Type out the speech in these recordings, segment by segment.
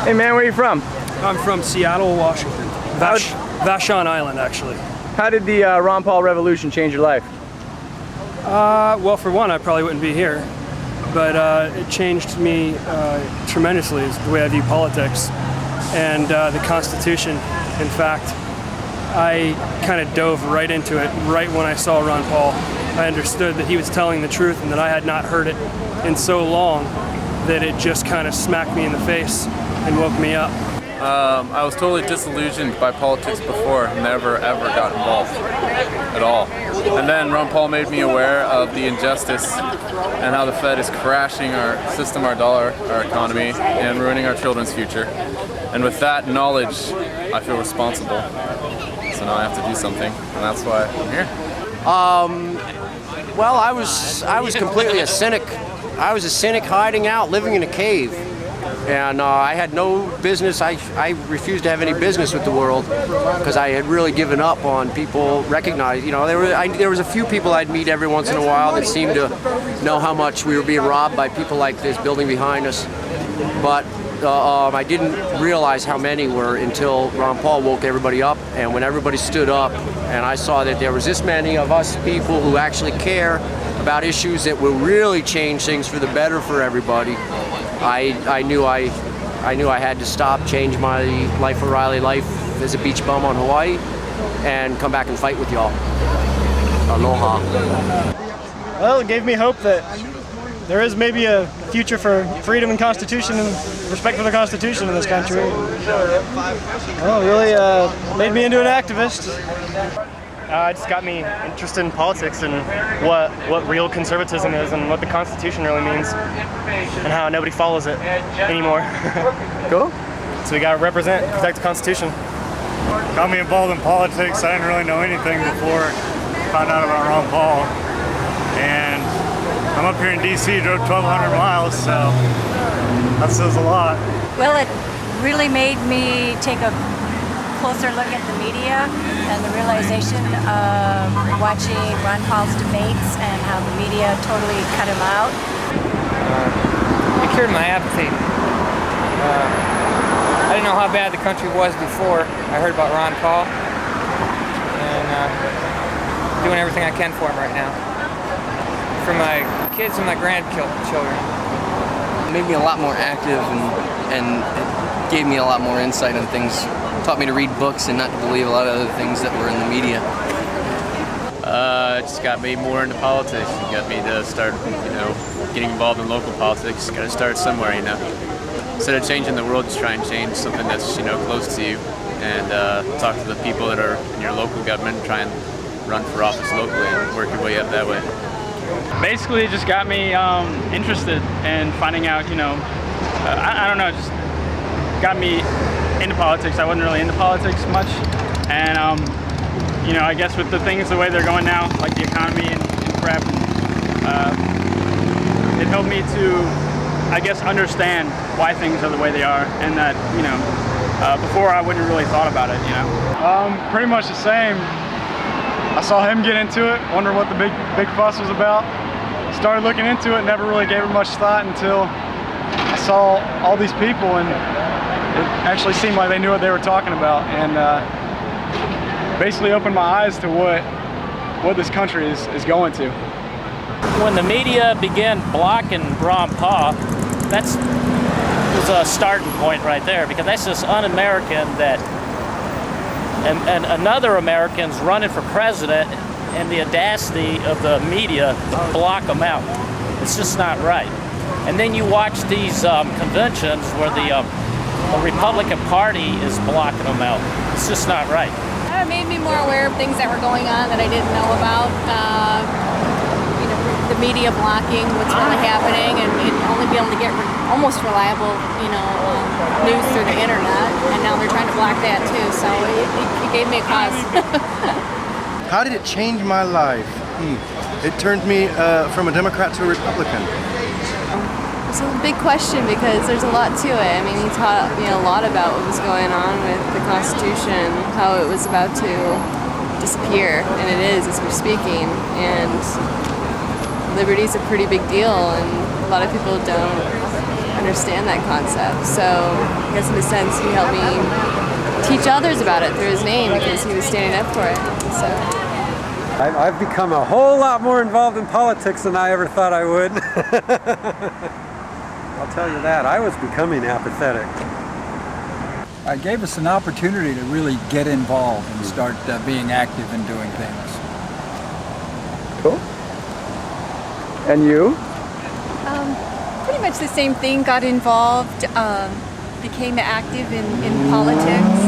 Hey man, where are you from? I'm from Seattle, Washington. Vashon Island, actually. How did the Ron Paul revolution change your life? Well, for one, I probably wouldn't be here, but it changed me tremendously, is the way I view politics and the Constitution. In fact, I kind of dove right into it right when I saw Ron Paul. I understood that he was telling the truth and that I had not heard it in so long that it just kind of smacked me in the face and woke me up. I was totally disillusioned by politics before, never ever got involved at all. And then Ron Paul made me aware of the injustice and how the Fed is crashing our system, our dollar, our economy, and ruining our children's future. And with that knowledge, I feel responsible. So now I have to do something, and that's why I'm here. Well, I was completely a cynic. I was a cynic hiding out, living in a cave. And I had no business, I refused to have any business with the world because I had really given up on people recognize, there was a few people I'd meet every once in a while that seemed to know how much we were being robbed by people like this building behind us. But I didn't realize how many were until Ron Paul woke everybody up. And when everybody stood up and I saw that there was this many of us people who actually care about issues that will really change things for the better for everybody, I knew I had to stop, change my life O'Reilly life as a beach bum on Hawaii, and come back and fight with y'all. Aloha. Well, it gave me hope that there is maybe a future for freedom and Constitution and respect for the Constitution in this country. Well, it really made me into an activist. It just got me interested in politics and what real conservatism is and what the Constitution really means and how nobody follows it anymore. Cool. So we got to represent, protect the Constitution. Got me involved in politics. I didn't really know anything before I found out about Ron Paul. And I'm up here in DC, drove 1,200 miles, so that says a lot. Well, it really made me take a closer look at the media and the realization of watching Ron Paul's debates and how the media totally cut him out. It cured my apathy. I didn't know how bad the country was before I heard about Ron Paul, and doing everything I can for him right now. For my kids and my grandchildren. It made me a lot more active and it gave me a lot more insight on things. Taught me to read books and not to believe a lot of other things that were in the media. It just got me more into politics. It got me to start, getting involved in local politics. Got to start somewhere, Instead of changing the world, just try and change something that's, close to you, and talk to the people that are in your local government. Try and run for office locally and work your way up that way. Basically, it just got me interested in finding out, I don't know, just got me into politics. I wasn't really into politics much, and I guess with the things the way they're going now, like the economy and crap, it helped me to, I guess, understand why things are the way they are, and that before I wouldn't really thought about it. Pretty much the same. I saw him get into it, wonder what the big fuss was about. Started looking into it, never really gave it much thought until I saw all these people, and it actually seemed like they knew what they were talking about, and basically opened my eyes to what this country is going to. When the media began blocking Ron Paul, that was a starting point right there, because that's just un-American that and another American's running for president, and the audacity of the media block them out. It's just not right. And then you watch these conventions where the Republican Party is blocking them out. It's just not right. It made me more aware of things that were going on that I didn't know about. The media blocking what's really happening, and only be able to get almost reliable, news through the internet. And now they're trying to block that too. So it gave me a cause. How did it change my life? It turned me from a Democrat to a Republican. It's a big question because there's a lot to it. I mean, he taught me a lot about what was going on with the Constitution, how it was about to disappear, and it is as we're speaking. And liberty's a pretty big deal, and a lot of people don't understand that concept. So I guess in a sense he helped me teach others about it through his name because he was standing up for it. So I've become a whole lot more involved in politics than I ever thought I would. I'll tell you that. I was becoming apathetic. It gave us an opportunity to really get involved and start being active and doing things. Cool. And you? Pretty much the same thing. Got involved, became active in politics,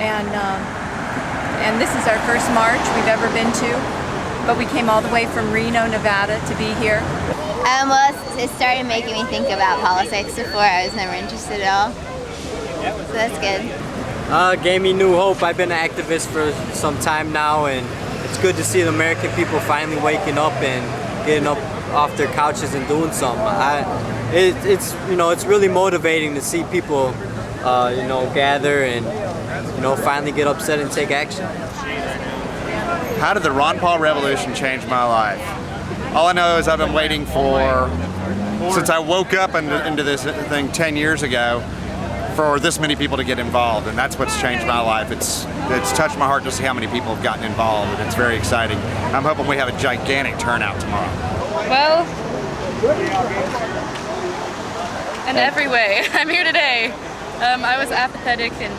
and this is our first march we've ever been to. But we came all the way from Reno, Nevada to be here. Well, it started making me think about politics before. I was never interested at all. So that's good. Gave me new hope. I've been an activist for some time now, and it's good to see the American people finally waking up and getting up off their couches and doing something. It's really motivating to see people gather and finally get upset and take action. How did the Ron Paul revolution change my life? All I know is I've been waiting since I woke up into this thing 10 years ago, for this many people to get involved, and that's what's changed my life. It's touched my heart to see how many people have gotten involved, and it's very exciting. I'm hoping we have a gigantic turnout tomorrow. Well, in every way. I'm here today. I was apathetic and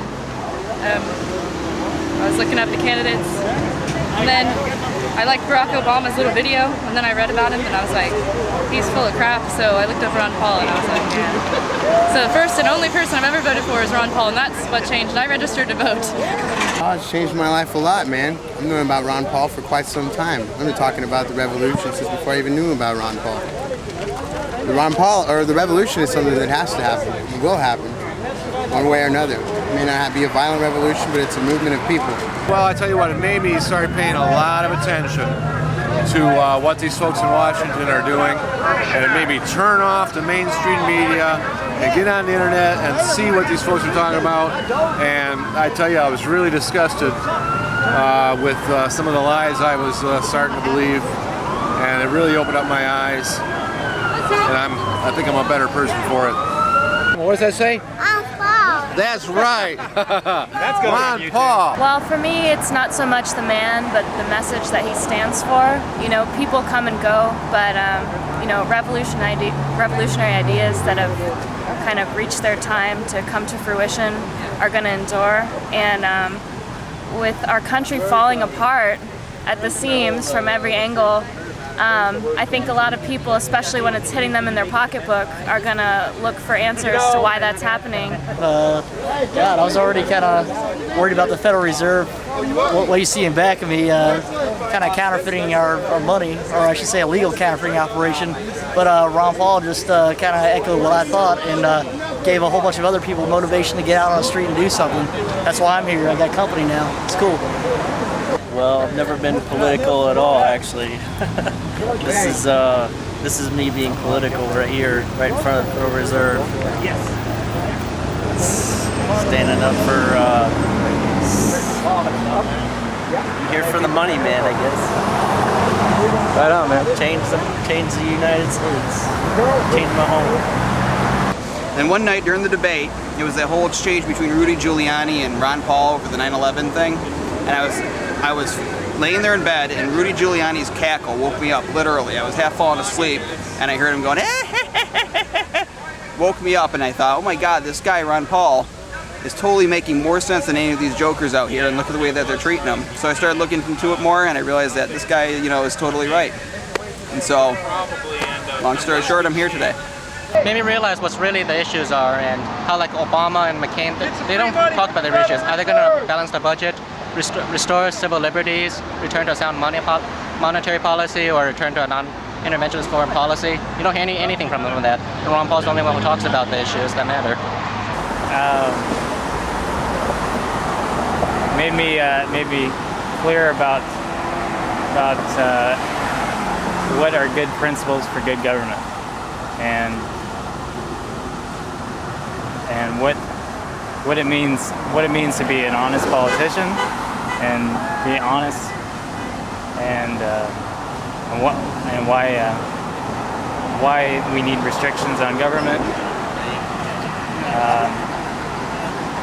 I was looking up the candidates, and then I liked Barack Obama's little video, and then I read about him and I was like, he's full of crap, so I looked up Ron Paul and I was like, yeah. So the first and only person I've ever voted for is Ron Paul, and that's what changed, and I registered to vote. Oh, it's changed my life a lot, man. I've known about Ron Paul for quite some time. I've been talking about the revolution since before I even knew about Ron Paul. The revolution is something that has to happen. It will happen, one way or another. It may not be a violent revolution, but it's a movement of people. Well, I tell you what, it made me start paying a lot of attention to what these folks in Washington are doing, and it made me turn off the mainstream media and get on the internet and see what these folks are talking about. And I tell you, I was really disgusted with some of the lies I was starting to believe, and it really opened up my eyes, and I think I'm a better person for it. What does that say? That's right. That's good. Ron Paul. Well, for me, it's not so much the man, but the message that he stands for. You know, people come and go, but revolutionary ideas that have kind of reached their time to come to fruition are going to endure. And with our country falling apart at the seams from every angle, I think a lot of people, especially when it's hitting them in their pocketbook, are going to look for answers to why that's happening. God, I was already kind of worried about the Federal Reserve, what you see in back of me, kind of counterfeiting our money, or I should say illegal counterfeiting operation. But Ron Paul just kind of echoed what I thought and gave a whole bunch of other people motivation to get out on the street and do something. That's why I'm here. I got company now. It's cool. Well, I've never been political at all, actually. This is me being political right here, right in front of the Federal Reserve. Standing up for, here for the money, man, I guess. Right on, man. Change the United States. Change my home. And one night during the debate, it was that whole exchange between Rudy Giuliani and Ron Paul over the 9/11 thing, and I was laying there in bed, and Rudy Giuliani's cackle woke me up, literally. I was half falling asleep, and I heard him going, woke me up, and I thought, oh my God, this guy, Ron Paul, is totally making more sense than any of these jokers out here, and look at the way that they're treating him. So I started looking into it more, and I realized that this guy, is totally right. And so, long story short, I'm here today. Made me realize what's really the issues are, and how like Obama and McCain, they don't talk about their issues. Are they going to balance the budget, restore civil liberties, return to a sound monetary policy, or return to a non-interventionist foreign policy? You don't hear anything from them on that. And Ron Paul's the only one who talks about the issues that matter. Made me clear about what are good principles for good government, and what it means to be an honest politician and be honest, and why we need restrictions on government.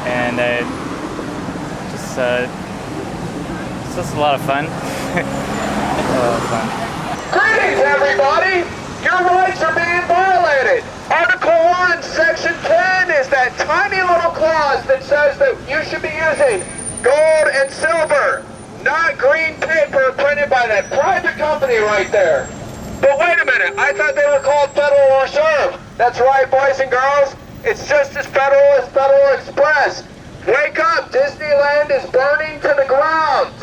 and it's just a lot of fun. A lot of fun. Greetings, everybody! Your rights are being violated. Article 1, Section 10 is that tiny little clause that says that you should be using gold and silver, not green paper printed by that private company right there. But wait a minute, I thought they were called Federal Reserve. That's right, boys and girls. It's just as federal as Federal Express. Wake up, Disneyland is burning to the ground.